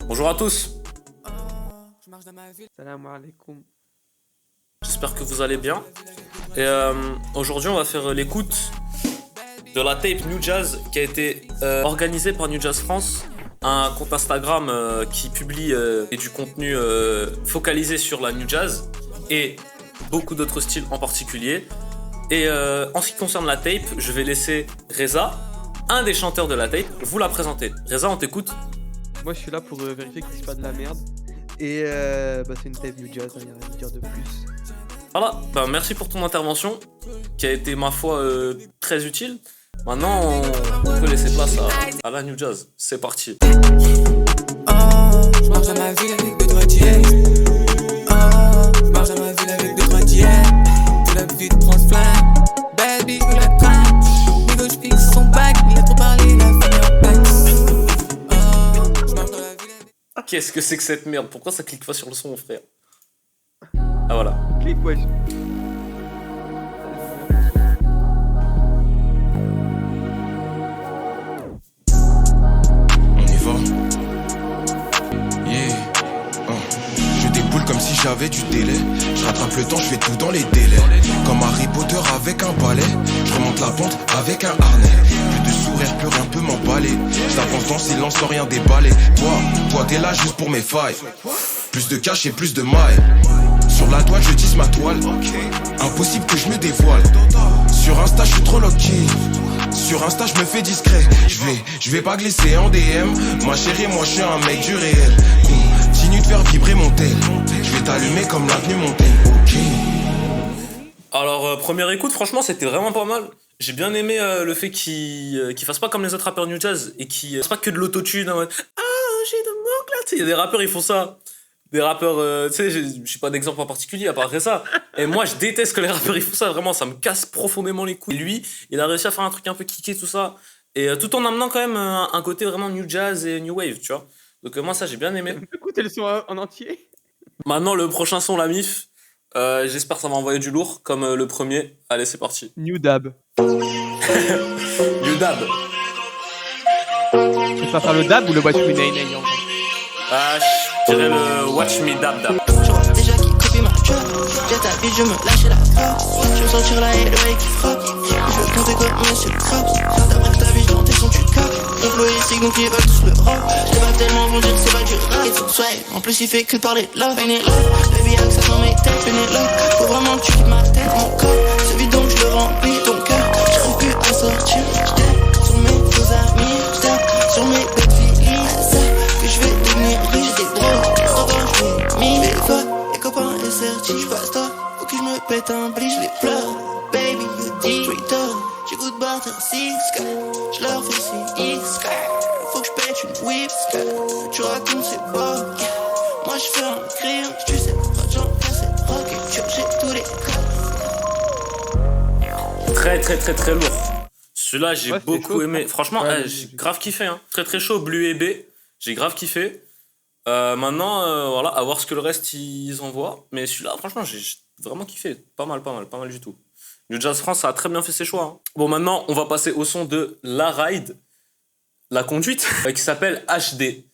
Bonjour à tous, Salam alaikum. j'espère que vous allez bien. Et aujourd'hui, on va faire l'écoute de la tape New Jazz qui a été organisée par New Jazz France, un compte Instagram qui publie du contenu focalisé sur la New Jazz et beaucoup d'autres styles en particulier. Et en ce qui concerne la tape, je vais laisser Reza, un des chanteurs de la tape, vous la présenter. Reza, on t'écoute. Moi, je suis là pour vérifier que c'est pas de la merde. Et c'est une tape New Jazz, il n'y a rien à dire de plus. Voilà, merci pour ton intervention qui a été, ma foi, très utile. Maintenant, on peut laisser place à la New Jazz. C'est parti. Je marche dans ma ville avec deux doigts d'hier. Je marche dans ma ville avec deux doigts d'hier. Tout la vie prend ce flingue. Baby, je la traque. Négro, je fixe son bac. Il a trop parlé, il a fini en pax. Je marche dans la ville avec... Qu'est-ce que c'est que cette merde? Pourquoi ça clique pas sur le son, mon frère? Ah voilà. Clique, wesh. On y va. Yeah. Je déboule comme si j'avais du délai. Je rattrape le temps, je fais tout dans les délais. Comme Harry Potter avec un balai. Je remonte la pente avec un harnais. Plus de sourire, plus rien peut m'emballer. J'avance dans le silence sans rien déballer. Toi t'es là juste pour mes failles. Plus de cash et plus de mailles. Sur la toile je tisse ma toile. Impossible que je me dévoile. Sur Insta je suis trop lucky. Sur Insta je me fais discret. Je vais pas glisser en DM. Ma chérie, moi je suis un mec du réel. Continue de faire vibrer mon tel. Je vais t'allumer comme l'avenue Montaigne. Ok. Alors, première écoute, franchement, c'était vraiment pas mal. J'ai bien aimé le fait qu'il fasse pas comme les autres rappeurs New Jazz et qu'il fasse pas que de l'autotune. En mode, ah, j'ai de mots là. Tu sais, il y a des rappeurs, ils font ça. Des rappeurs, tu sais, j'ai pas d'exemple en particulier à part ça. Et moi, je déteste que les rappeurs ils font ça. Vraiment, ça me casse profondément les couilles. Et lui, il a réussi à faire un truc un peu kické, tout ça. Et tout en amenant quand même un côté vraiment New Jazz et New Wave, tu vois. Donc, moi, ça, j'ai bien aimé. Écoutez le son en entier. Maintenant, le prochain son, la MIF. J'espère que ça va envoyer du lourd, comme le premier. Allez, c'est parti. New Dab. Udab. Tu veux pas faire le dab ou le watch me nay nay en vrai? Ah, je dirais le Watch Me Dab Dab. Je vois déjà qui copie ma job. J'ai ta vie, je me lâche la frappe. Je veux sortir la haie, le mec qui frappe. Je veux compter comme Monsieur Krabs. D'après que ta vie, dans tes sons, tu capes. Employés signaux qui veulent tous le rap. Je t'ai pas tellement vendu que c'est pas du rap. Et son swag, en plus il fait que de parler de love. Fini love, baby, y'a que ça dans mes têtes. Fini love, faut vraiment que tu quittes ma tête. Mon corps, ce vide donc je le remplis. Ton cœur, j'arrive plus à sortir. J't'aime sur mes faux amis. J't'aime sur mes bêtes filles. C'est ça que je vais devenir riche. Des gros, revanche, mis des fois. Les copains et certis, j'passe toi. Faut que je me pète un blis, je les pleure. Baby, you deep, return. J'écoute Barter, six je leur fais six faut que je pète une whip, tu racontes c'est pas moi je fais un crime, tu sais pas j'en casse cette rock et j'ai tous les cas. Très, très, très, très lourd. Celui-là, j'ai Ouais, c'était beaucoup chaud, aimé. ça. Franchement, Ouais, j'ai grave kiffé. Hein. Très, très chaud, Bleu et B. J'ai grave kiffé. Maintenant, voilà, à voir ce que le reste ils envoient. Mais celui-là, franchement, j'ai vraiment kiffé. Pas mal, pas mal, pas mal du tout. New Jazz France a très bien fait ses choix. Hein. Bon, maintenant, on va passer au son de La Ride, La Conduite, qui s'appelle HD.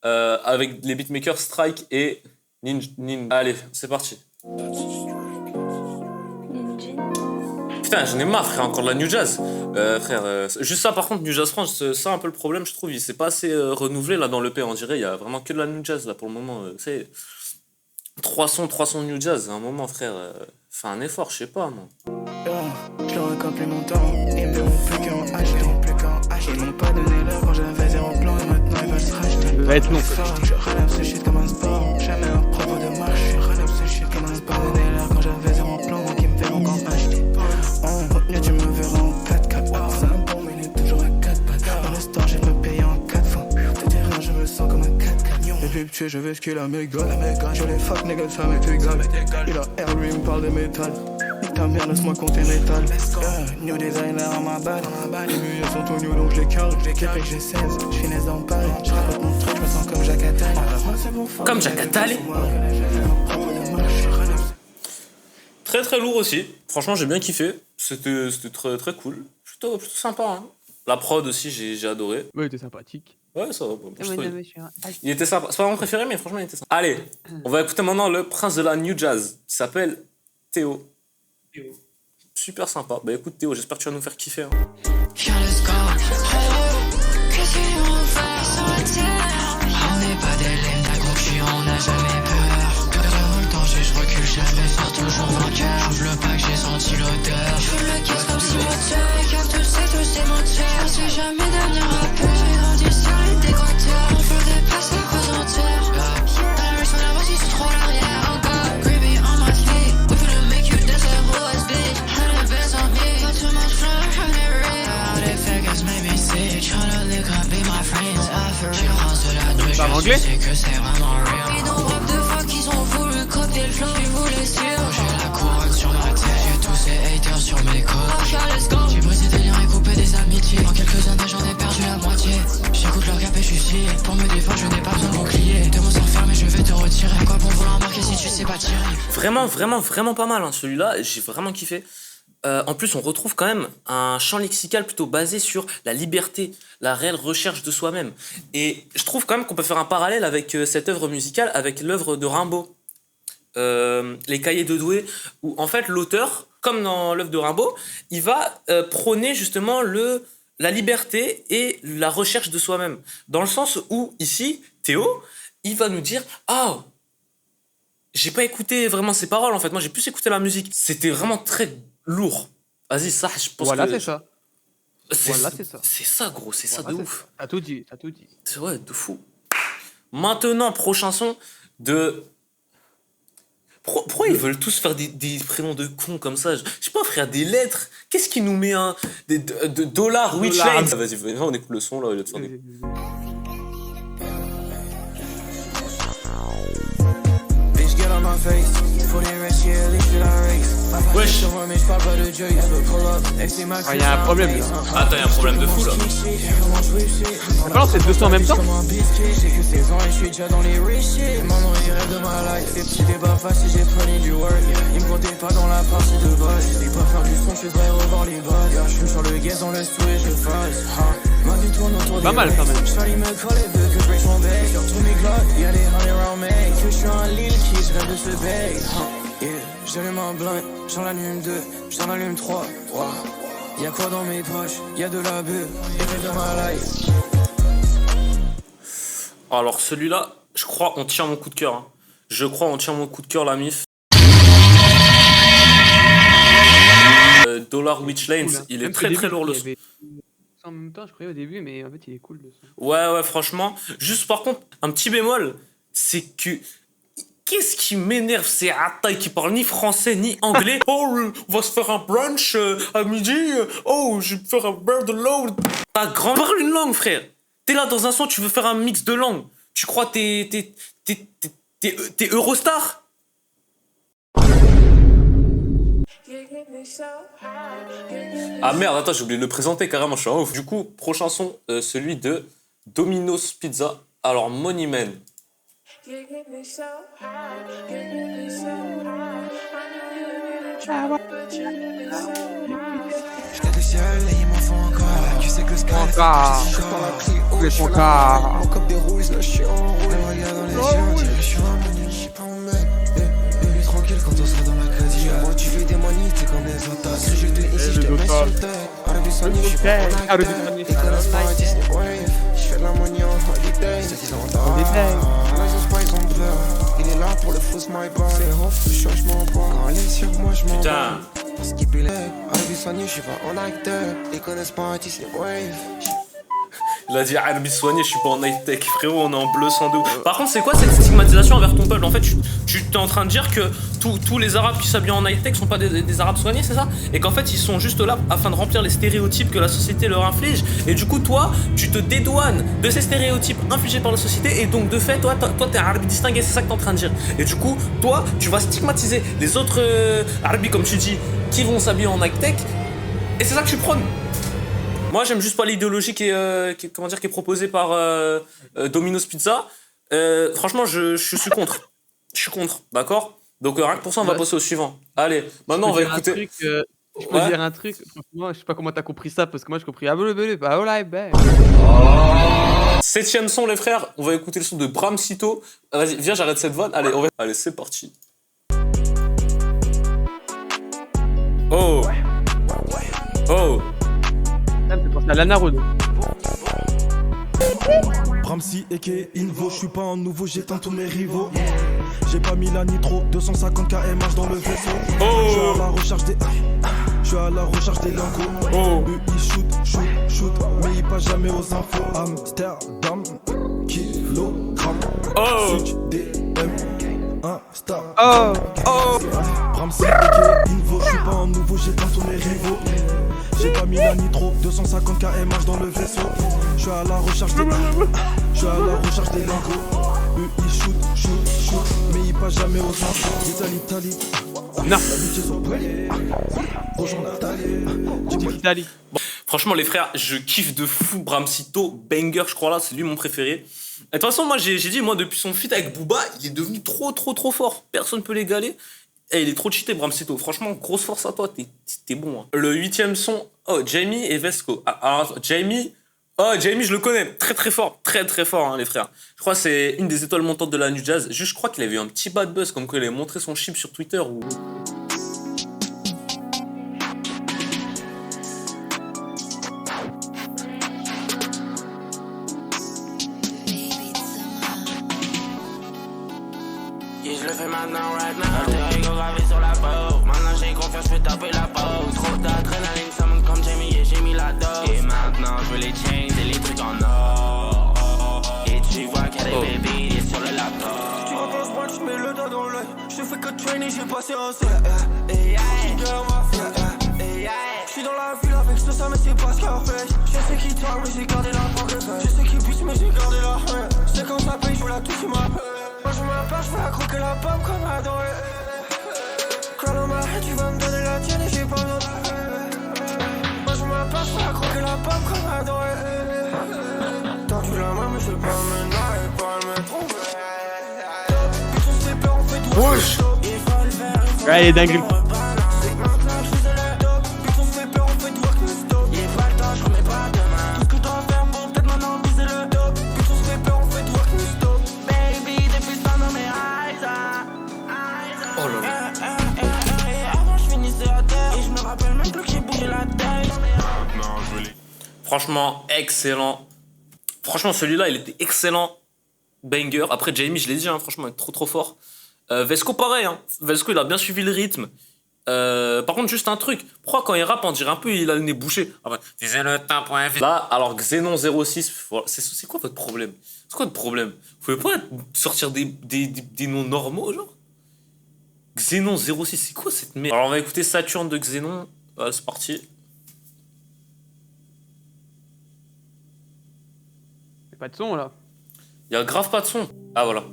Avec les beatmakers Strike et Nin. Allez, c'est parti. Putain, j'en ai marre, frère, encore de la New Jazz. Frère, juste ça, par contre, New Jazz France, c'est ça un peu le problème, je trouve. Il s'est pas assez renouvelé là dans l'EP, on dirait. Il y a vraiment que de la New Jazz là pour le moment. Tu sais, 300 New Jazz, à un moment, frère. Fais un effort, je sais pas, moi. Je leur ai copié mon temps, ils me verront plus qu'en HD. Ils m'ont pas donné l'heure quand j'avais zéro plan et maintenant ils veulent se racheter. Ça va être long. Je râle ce shit comme un sport, jamais un propos de marche. Je râle ce shit comme un sport. Donné l'heure quand j'avais zéro plan, donc ils me verront qu'en HD. En retenue, tu me verras en 4x4. C'est un bon, mais il est toujours à 4 pattes. Dans le store, j'ai me payer en 4 fois. Tout terrain, je me sens comme un 4x4. Les pubs tués, je vais skill à mes gars. Je les fuck, nigga, ça m'est égal. Il a air, lui, il me parle de métal. Ta mère, laisse-moi compter mes tales. New designer en ma balle. Les murs sont tout new, donc je les curl. Depuis que j'ai 16, je finesse dans Paris. Je raconte mon truc, je me sens comme Jacques Attali. Comme Jacques Attali. Très très lourd aussi. Franchement, j'ai bien kiffé. C'était très très cool. Plutôt sympa. Hein. La prod aussi, j'ai adoré. Ouais, il était sympathique. Ouais, ça va. Ah, Il était sympa. C'est pas mon préféré, mais franchement, il était sympa. Allez, on va écouter maintenant le prince de la New Jazz, qui s'appelle Théo. Super sympa. Bah écoute, Théo, j'espère que tu vas nous faire kiffer. Hein. Viens, let's go. Qu'est-ce qu'on fait sur la terre? On n'est pas des lames d'accrochus, on n'a jamais peur. Dans le danger, je recule jamais, sors toujours vainqueur. J'ouvre le pack, j'ai senti l'odeur. Je veux le kiss comme si moteur. Car tous ces moteurs. Je sais jamais devenir rappeur. J'ai grandi sur les décorateurs. On veut dépasser les pesanteurs. Dans la leçon, la voici, c'est trop l'arrière. Encore, creepy on my feet. We finna make you dance like OSB. Honey bands on me. Not too much fun, honey ring. All they figures make me sick. Tryna lick up, be my friends. J'ai grandi de la nuit, je sais que c'est vraiment real. Et nos rap de fuck, ils ont voulu copier le flow. Ils voulaient suivre. J'ai la couronne sur ma tête. J'ai tous ces haters sur mes côtes. J'ai brisé des liens et coupé des amitiés. En quelques années, j'en ai perdu la moitié. J'écoute leur cap et je suis scié. Pour me défendre, je n'ai pas besoin de bouclier. De mots sans faire, mais je vais te retirer. À quoi bon vouloir marquer si tu sais pas tirer? Vraiment pas mal, hein. Celui-là, j'ai vraiment kiffé. En plus, on retrouve quand même un champ lexical plutôt basé sur la liberté, la réelle recherche de soi-même. Et je trouve quand même qu'on peut faire un parallèle avec cette œuvre musicale, avec l'œuvre de Rimbaud, Les Cahiers de Douai, où en fait l'auteur, comme dans l'œuvre de Rimbaud, il va prôner justement la liberté et la recherche de soi-même. Dans le sens où, ici, Théo, il va nous dire « Ah, j'ai pas écouté vraiment ses paroles en fait, moi j'ai plus écouté la musique. C'était vraiment très lourd. Vas-y, ça, je pense Voilà, que... c'est ça. Voilà, c'est ça. C'est ça, gros, c'est ça de ouf. T'as tout dit. C'est vrai, de fou. Maintenant, prochain son de... Pourquoi ils veulent tous faire des prénoms de cons comme ça? Je sais pas, frère, des lettres. Qu'est-ce qui nous met un... de dollars, which lane? Vas-y, on écoute le son, là, il va te faire des... Wesh. Ah, y'a un problème là. Attends, y'a un problème de fou là. Alors c'est 200 en même temps? Pas mal quand même. J'allume un blind, j'en allume 2, j'en allume 3. Wow. Y'a quoi dans mes poches? Y'a de la bulle, et de ma life. Alors celui-là, je crois on tient mon coup de cœur. Hein. Je crois on tient mon coup de cœur, la mif. Dollar Witch Lanes, il est très lourd le son. En même temps, je croyais au début, mais en fait, il est cool le son. Ouais, franchement. Juste par contre, un petit bémol, c'est que... Qu'est-ce qui m'énerve, c'est Attaï qui parle ni français ni anglais. Oh, on va se faire un brunch à midi. Oh, je vais faire un bird load. Ta grand parle une langue, frère. T'es là dans un son, tu veux faire un mix de langues. Tu crois t'es Eurostar? Ah merde, attends, j'ai oublié de le présenter carrément, je suis un ouf. Du coup, prochain son, celui de Domino's Pizza. Alors, Money Man. J'étais du ciel et ils m'en font encore. Tu sais que le sky Encore. Mon cop déroule, là je suis en roue. Elle me regarde dans les yeux, on dirait que je suis un menu, je suis pas en mec. Baby tranquille quand on sera dans la cadia. Moi tu fais des manies, t'es comme les otas. Si je te ici, je te mets sur le tête. Arabie Saoudite, je suis pas en acteur. T'es comme un Disney Wave. Je fais de la money en holiday. C'est qu'ils ont tard. Là je pas, ils ont peur. Il est là pour le fausse my bar. C'est off, le changement pas. Quand elle est sur moi, je m'en Putain. Parce qu'il est Arabie Saoudite, je suis pas en acteur. Ils connaissent pas un Disney Wave. Il a dit Arabie soigné, je suis pas en high-tech, frérot, on est en bleu sans doute. Par contre, c'est quoi cette stigmatisation envers ton peuple? En fait, tu t'es en train de dire que tous les arabes qui s'habillent en high-tech sont pas des arabes soignés, c'est ça? Et qu'en fait, ils sont juste là afin de remplir les stéréotypes que la société leur inflige. Et du coup, toi, tu te dédouanes de ces stéréotypes infligés par la société. Et donc, de fait, toi, t'es un arabe distingué, c'est ça que t'es en train de dire. Et du coup, toi, tu vas stigmatiser les autres arabes, comme tu dis, qui vont s'habiller en high-tech. Et c'est ça que tu prônes. Moi, j'aime juste pas l'idéologie qui est proposée par Domino's Pizza. Franchement, je suis contre. Je suis contre, d'accord? Donc, rien que pour ça, on va passer au suivant. Allez, maintenant, on va écouter... Je peux dire un truc, franchement, je sais pas comment t'as compris ça, parce que moi, j'ai compris... 7ème son, les frères. On va écouter le son de Bramsito. Vas-y, viens, j'arrête cette vanne. Allez, Allez, c'est parti. Oh. Oh. Ça me fait penser à Lana Rhodes. Ramsey et Invo, je suis pas un nouveau, j'éteins tous mes rivaux. J'ai pas mis la nitro, 250 kmh dans le vaisseau. Oh. Je suis à la recherche des. Je suis à la recherche des lingots. Oh. Eux ils shoot, mais ils passent jamais aux infos. Amsterdam, kilogramme. Oh. Switch, DM, Insta. Oh. Oh. Ramsey et Invo, je suis pas un nouveau, j'éteins tous mes rivaux. J'ai pas mis la nitro, 250 kmh dans le vaisseau. Je suis à la recherche des. Je suis à la recherche des lingots. Eux ils shoot, mais ils passent jamais aux infos. L'Italie. Non. Italie. Franchement, les frères, je kiffe de fou Bramsito. Banger, je crois là, c'est lui mon préféré. Et de toute façon, moi, j'ai dit, moi, depuis son feat avec Booba, il est devenu trop fort. Personne peut l'égaler. Et il est trop cheaté, Bramsito. Franchement, grosse force à toi, t'es bon. Hein. Le 8ème son, Jamie et Vesco. Alors, Jamie, je le connais. Très fort. Très fort, hein, les frères. Je crois que c'est une des étoiles montantes de la New Jazz. Juste, je crois qu'il avait eu un petit bad buzz, comme quand il avait montré son chip sur Twitter. Ou... Je le fais maintenant, right now. J'ai rigolo gravé sur la peau. Maintenant j'ai confiance, je vais taper la peau. Trop d'adrénaline, ça monte comme Jamie et j'ai mis la dose. Et maintenant je veux les chains et les trucs en or. Et tu vois qu'il y a des babies sur le laptop. Tu rentres dans ce point, tu mets le doigt dans l'œil. Je fais que traîner, j'ai passé un C. Je suis dans la ville avec ce ça, mais c'est pas Scarface. Je sais qui parle, mais j'ai gardé la pocket. Je sais qui pousse, mais j'ai gardé la haine. C'est quand ça paye, je veux la toucher ma peine. Moi je m'appelle, je veux la croquer la pomme comme Adam. Crois dans ma head, tu vas me donner la tienne et j'ai pas besoin de. Moi je m'appelle, je veux la croquer la pomme comme Adam. Tendu la main, mais je pas maintenant et pas me tromper. Putain, c'est peur, on fait tout. Wesh. Il faut le faire. Ouais, il est dingue. Franchement, excellent. Franchement, celui-là, il était excellent. Banger. Après, Jamie, je l'ai dit, hein, franchement, il est trop fort. Vesco, pareil. Hein. Vesco, il a bien suivi le rythme. Par contre, juste un truc. Pourquoi quand il rappe, on dirait un peu il a le nez bouché. Disais le temps.f. Là, alors Xenon 06, voilà, c'est quoi votre problème? C'est quoi votre problème? Vous pouvez pas sortir des noms normaux, genre? Xenon 06, c'est quoi cette merde? Alors, on va écouter Saturne de Xenon. Voilà, c'est parti. Pas de son là. Il y a grave pas de son. Ah voilà.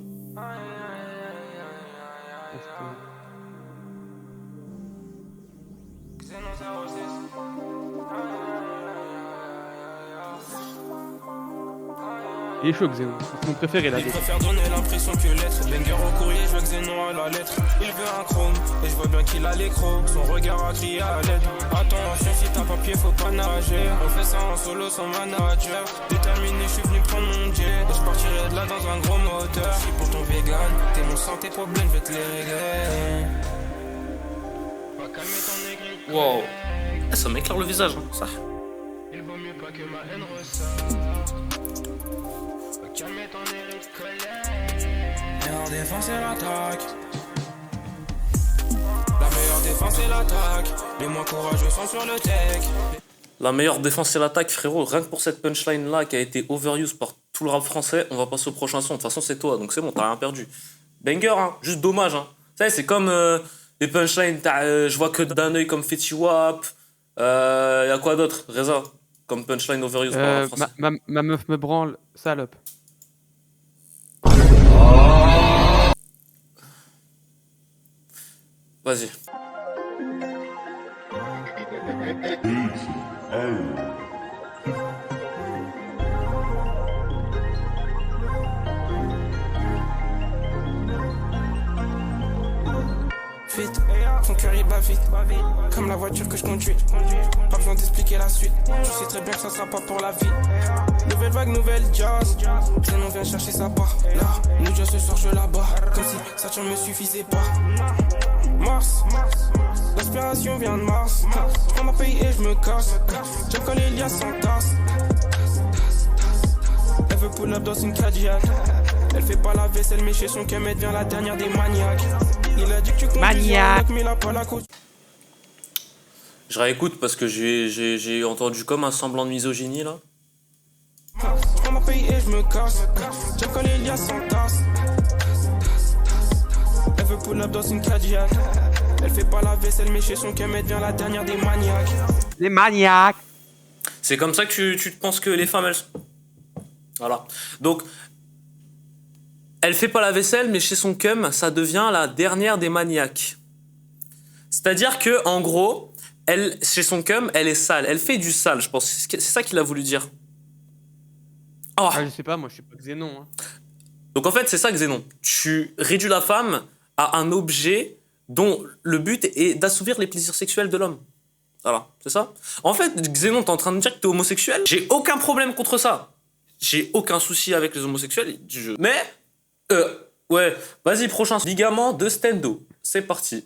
Il est chaud, Xenon. C'est mon préféré là. Il préfère donner l'impression que l'être. Banger au courrier, je veux Xenon à la lettre. Il veut un chrome, et je vois bien qu'il a les crocs. Son regard a crié à l'aide. Attention, si t'as papier, faut pas nager. On fait ça en solo sans manager. Déterminé, je suis venu prendre mon jet. Et je partirai de là dans un gros moteur. Je suis pour ton vegan, t'es mon sang, tes problèmes, je vais te les régler. Va calmer ton aigri. Wow. Ah, ça m'éclaire le visage, hein, ça. Il vaut mieux pas que ma haine ressort. Calmer ton hérite colère. Meilleure défense c'est l'attaque. La meilleure défense c'est l'attaque. Les moins courageux sont sur le tech. La meilleure défense c'est l'attaque, frérot. Rien que pour cette punchline là qui a été overused par tout le rap français, on va passer au prochain son. De toute façon, c'est toi, donc c'est bon, t'as rien perdu. Banger, hein, juste dommage. Hein. Ça, c'est comme les punchlines. Je vois que d'un œil comme Fetty Wap. Y'a quoi d'autre, Reza? Comme punchline overused par le rap français. Ma meuf me branle, salope. Vas-y. Vite, son cœur il bat vite, comme la voiture que je conduis. Pas besoin d'expliquer la suite, tu sais très bien que ça sera pas pour la vie. Nouvelle vague, nouvelle jazz. Xénon vient chercher sa part. Là, nous déjà ce soir je la bats. Comme si Saturne me suffisait pas. Mars, l'inspiration vient de Mars. Je prends ma paye et je me casse. J'aime quand les liasses s'entassent. Elle veut pull up dans une Cadillac. Elle fait pas la vaisselle mais chez son cam elle devient la dernière des maniaques. Il a dit que tu conduisais un mec mais il a pas la côte. Je réécoute parce que j'ai entendu comme un semblant de misogynie là. Je prends ma paye et je me casse. J'aime quand les liasses s'entassent. Elle veut pull up dans une Cadillac. Elle fait pas la vaisselle mais chez son cam elle devient la dernière des maniaques. Les maniaques. C'est comme ça que tu te penses que les femmes elles sont. Voilà. Donc, elle fait pas la vaisselle, mais chez son cum, ça devient la dernière des maniaques. C'est-à-dire que, en gros, elle, chez son cum, elle est sale. Elle fait du sale, je pense. C'est ça qu'il a voulu dire. Oh. Ah, je sais pas, moi je suis pas Xénon. Hein. Donc en fait, c'est ça, Xénon. Tu réduis la femme à un objet dont le but est d'assouvir les plaisirs sexuels de l'homme. Voilà, c'est ça. En fait, Xénon, t'es en train de dire que t'es homosexuel. J'ai aucun problème contre ça. J'ai aucun souci avec les homosexuels. Mais, ouais, vas-y, prochain. Ligament de Stendo. C'est parti.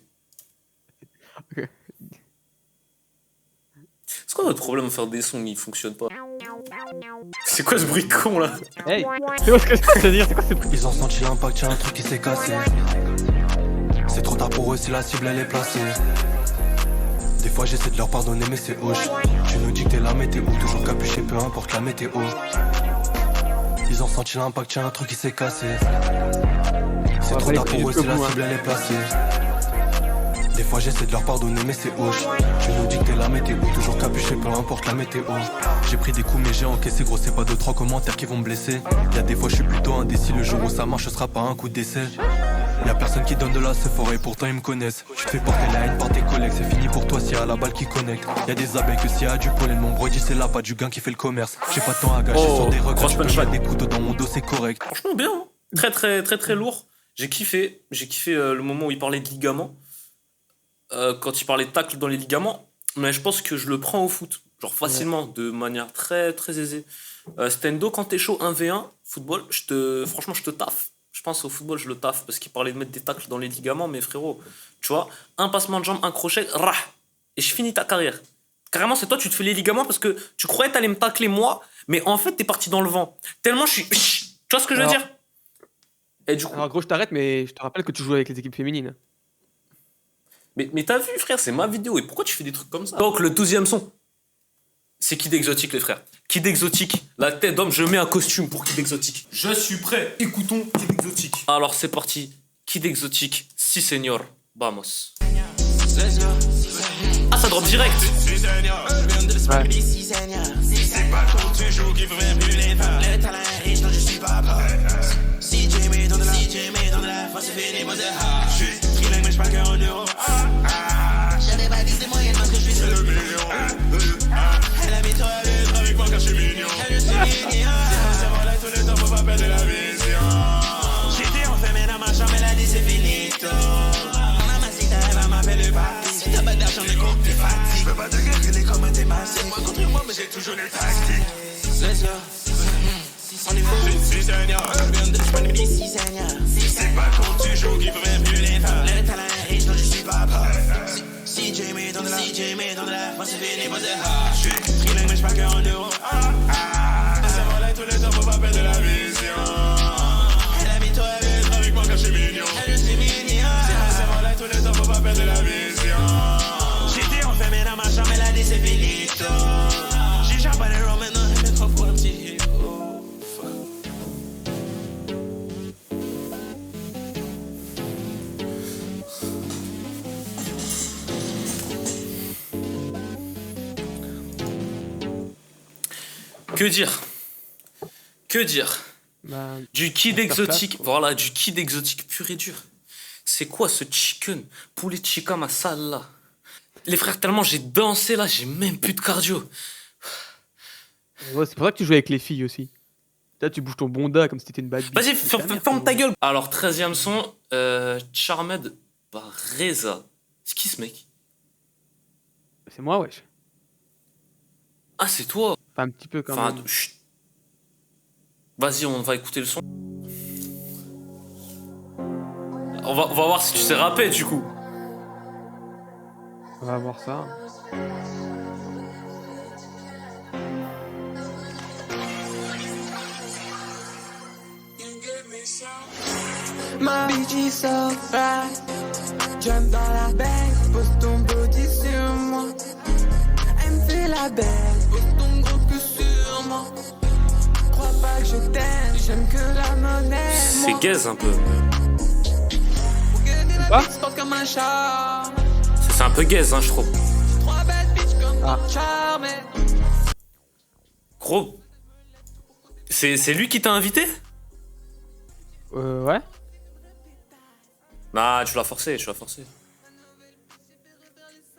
Ok. C'est quoi notre problème à faire des sons qui fonctionnent pas? C'est quoi ce bruit con là? Hey, c'est quoi ce que ça veut dire? C'est quoi ce bruit? Ils ont senti l'impact, y'a un truc qui s'est cassé. C'est trop tard pour eux si la cible elle est placée. Des fois j'essaie de leur pardonner mais c'est hoche. Tu nous dis que t'es la météo, toujours capuché peu importe la météo. Ils ont senti l'impact, y'a un truc qui s'est cassé. C'est trop tard pour eux si la cible elle est placée. Des fois j'essaie de leur pardonner mais c'est hoche. Tu nous dis que t'es la météo, toujours capuché peu importe la météo. J'ai pris des coups mais j'ai encaissé gros, c'est pas 2-3 commentaires qui vont me blesser. Y'a des fois je suis plutôt indécis, le jour où ça marche ce sera pas un coup d'essai. Y'a personne qui donne de la forêt, pourtant ils me connaissent. Tu te fais porter la haine par tes collègues, c'est fini pour toi s'il y a la balle qui connecte. Y'a des abeilles que s'il y a du pollen, mon bro dit c'est là, pas du gain qui fait le commerce. J'ai pas de temps à gâcher sur des regrets, je peux mettre des couteaux dans mon dos, c'est correct. Franchement bien, hein. Très lourd. J'ai kiffé le moment où il parlait de ligaments. Quand il parlait de tacle dans les ligaments. Mais je pense que je le prends au foot. Genre facilement, de manière très aisée. Stendo, quand t'es chaud 1v1, football, franchement je te taffe. Je pense au football, je le taffe parce qu'il parlait de mettre des tacles dans les ligaments, mais frérot, tu vois, un passement de jambe, un crochet, rah, et je finis ta carrière. Carrément, c'est toi, tu te fais les ligaments parce que tu croyais t'allais me tacler moi, mais en fait, t'es parti dans le vent. Tellement je suis. Tu vois ce que je veux dire? Et du coup. Alors, gros, je t'arrête, mais je te rappelle que tu joues avec les équipes féminines. Mais t'as vu, frère, c'est ma vidéo, et pourquoi tu fais des trucs comme ça? Donc, le 12e son. C'est Kid Exotique, les frères. Kid Exotique, la tête d'homme, je mets un costume pour Kid Exotique. Je suis prêt, écoutons Kid Exotique. Alors c'est parti, Kid Exotique, si señor, vamos. Ah, ça drop direct. Ouais. C'est pas quand tu joues qu'il faut même plus les faire. Le talent est riche, non je suis pas peur. Si tu mets dans de la force, c'est fini, moi c'est hard. Je suis trilingue, mais je parle qu'en euro. J'avais pas dit c'est moyen parce que je suis le million. Elle a mis toi avec moi quand je suis mignon. Je suis mignon. C'est bon là tout le temps, faut pas perdre la vision. J'étais enfermé dans ma chambre, elle a dit c'est finito. Mamacita, elle va m'appeler papi. Si t'as pas d'argent, les comptes, t'es fatigué. Je peux pas te calculer comme un débat. C'est moi contre moi, mais j'ai toujours les tactiques. Let's go. On est fou. Si seigneur, je prends des si seigneur. C'est pas quand tu joues qu'il faut même plus les faire. Le talent est riche, non je suis pas peur. Si Jamie dans de la, moi c'est fini, moi c'est hard. Je suis trilingue, mais je parle qu'en euro. C'est bon là tout le temps, faut pas perdre la vision. Elle a mis toi avec moi quand je suis mignon. Je suis mignon. C'est bon là tout le temps, faut pas perdre la vision. J'étais enfermé dans ma chambre, elle a dit c'est finito. J'ai jamais pas de rhum maintenant, elle fait trop pour un petit hip. Que dire? Bah, Du Kid faire Exotique, place, voilà, du Kid Exotique pur et dur. C'est quoi ce chicken? Poulet chica masala. Les frères, tellement j'ai dansé là, j'ai même plus de cardio. ouais, c'est pour ça que tu joues avec les filles aussi. Là, tu bouges ton bonda comme si t'étais une bad bitch. Vas-y, C'est ta mère, ferme ta ton- gueule. Alors, 13e son, Charmed par Reza. C'est qui ce mec? C'est moi, wesh. Ah, c'est toi. Enfin, un petit peu quand Enfin, même. chut. Vas-y, on va écouter le son. On va voir si tu sais rapper du coup. On va voir ça. Ma bitch is so fast. Jump dans la belle, pose ton body sur moi. Elle me fait la belle, pose ton gros cul sur moi. Crois pas que je t'aime, j'aime que la monnaie. C'est gaze un peu. Quoi? Sport comme un chat. C'est un peu gaze, hein, je trouve. Trois belles bitches comme Ah. charmé. Gros. C'est lui qui t'a invité? Ouais. Nah, tu l'as forcé, tu l'as forcé.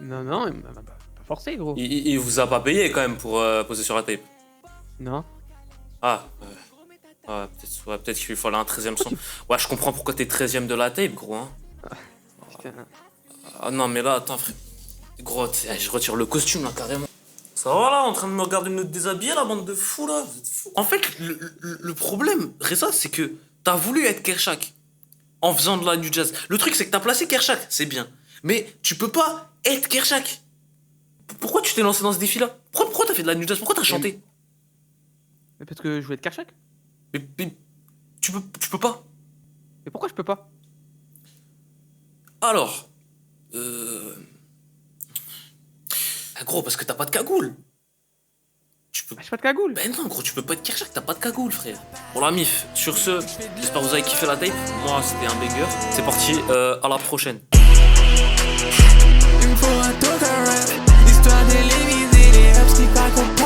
Non, il m'a pas forcé, gros. Il vous a pas payé quand même pour poser sur la tape. Non. Ah, peut-être qu'il lui fallait un 13ème son. Ouais, je comprends pourquoi t'es 13ème de la tape, gros. Hein. Putain. Ah non, mais là, attends, frère. Gros, je retire le costume là, carrément. Ça va là, en train de me regarder me déshabiller, la bande de fous là. Vous êtes fous. En fait, le problème, Reza, c'est que t'as voulu être Kershak en faisant de la New Jazz. Le truc, c'est que t'as placé Kershak, c'est bien. Mais tu peux pas être Kershak. Pourquoi tu t'es lancé dans ce défi-là? Pourquoi t'as fait de la New Jazz? Pourquoi t'as chanté? Mais parce que je voulais être Kershak. Mais tu peux pas. Mais pourquoi je peux pas? Alors, ah, gros, parce que t'as pas de cagoule. Tu peux. J'ai pas de cagoule. Ben non, gros, tu peux pas être Kershak, t'as pas de cagoule, frère. Bon, la mif, sur ce, j'espère que vous avez kiffé la tape. Moi, c'était un banger. C'est parti, à la prochaine. Il me faut un total rap. L'histoire de l'éviter les ups qui pas comprennent.